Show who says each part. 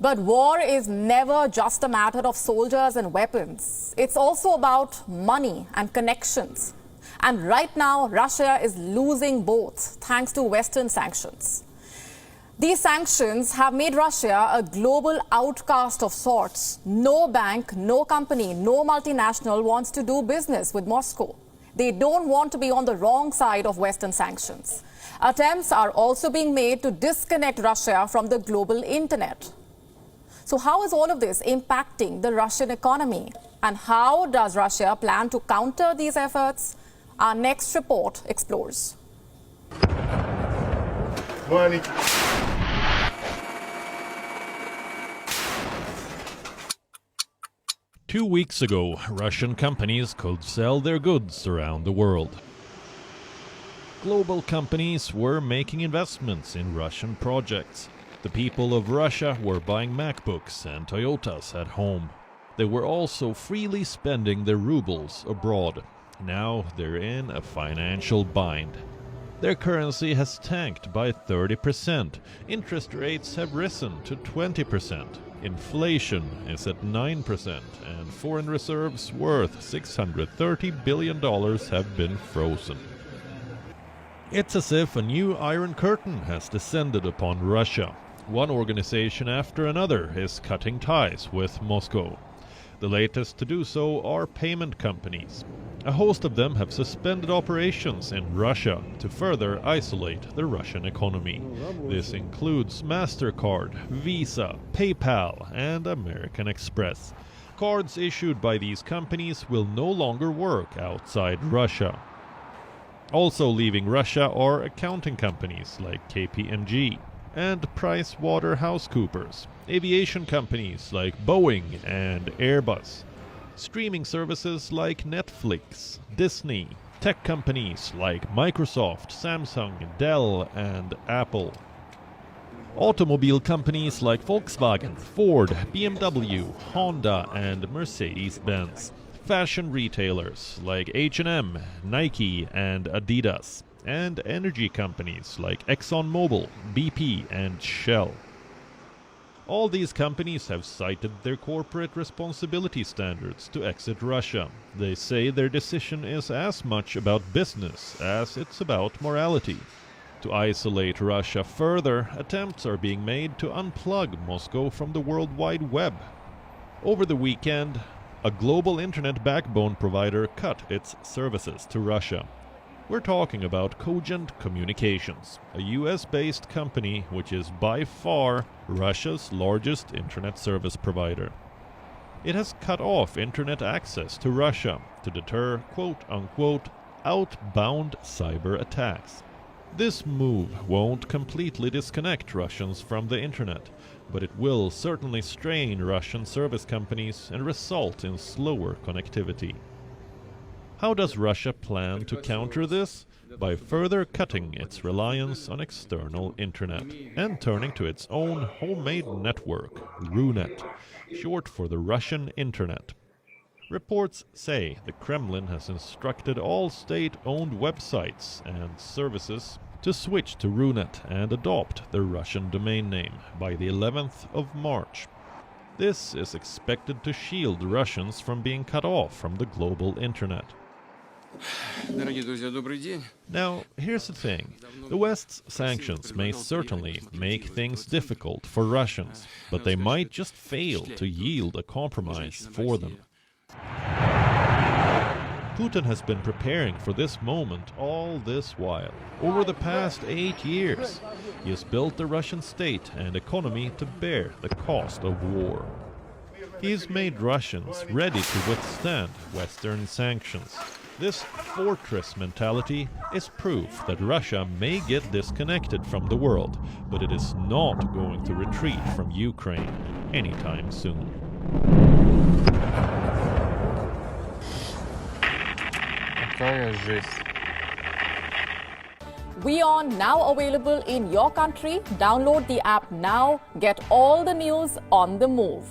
Speaker 1: But war is never just a matter of soldiers and weapons. It's also about money and connections. And right now, Russia is losing both thanks to Western sanctions. These sanctions have made Russia a global outcast of sorts. No bank, no company, no multinational wants to do business with Moscow. They don't want to be on the wrong side of Western sanctions. Attempts are also being made to disconnect Russia from the global internet. So how is all of this impacting the Russian economy? And how does Russia plan to counter these efforts? Our next report explores.
Speaker 2: Morning.
Speaker 3: 2 weeks ago, Russian companies could sell their goods around the world. Global companies were making investments in Russian projects. The people of Russia were buying MacBooks and Toyotas at home. They were also freely spending their rubles abroad. Now they're in a financial bind. Their currency has tanked by 30%. Interest rates have risen to 20%. Inflation is at 9%, and foreign reserves worth $630 billion have been frozen. It's as if a new Iron Curtain has descended upon Russia. One organization after another is cutting ties with Moscow. The latest to do so are payment companies. A host of them have suspended operations in Russia to further isolate the Russian economy. This includes MasterCard, Visa, PayPal, and American Express. Cards issued by these companies will no longer work outside Russia. Also leaving Russia are accounting companies like KPMG and PricewaterhouseCoopers, aviation companies like Boeing and Airbus, streaming services like Netflix, Disney, tech companies like Microsoft, Samsung, Dell, and Apple. Automobile companies like Volkswagen, Ford, BMW, Honda, and Mercedes-Benz. Fashion retailers like H&M, Nike, and Adidas. And energy companies like ExxonMobil, BP, and Shell. All these companies have cited their corporate responsibility standards to exit Russia. They say their decision is as much about business as it's about morality. To isolate Russia further, attempts are being made to unplug Moscow from the World Wide Web. Over the weekend, a global internet backbone provider cut its services to Russia. We're talking about Cogent Communications, a US-based company which is by far Russia's largest internet service provider. It has cut off internet access to Russia to deter quote-unquote outbound cyber attacks. This move won't completely disconnect Russians from the internet, but it will certainly strain Russian service companies and result in slower connectivity. How does Russia plan to counter this? By further cutting its reliance on external internet and turning to its own homemade network, Runet, short for the Russian internet. Reports say the Kremlin has instructed all state-owned websites and services to switch to Runet and adopt the Russian domain name by the 11th of March. This is expected to shield Russians from being cut off from the global internet. Now, here's the thing. The West's sanctions may certainly make things difficult for Russians, but they might just fail to yield a compromise for them. Putin has been preparing for this moment all this while. Over the past 8 years, he has built the Russian state and economy to bear the cost of war. He's made Russians ready to withstand Western sanctions. This fortress mentality is proof that Russia may get disconnected from the world, but it is not going to retreat from Ukraine anytime soon.
Speaker 1: WION now available in your country. Download the app now. Get all the news on the move.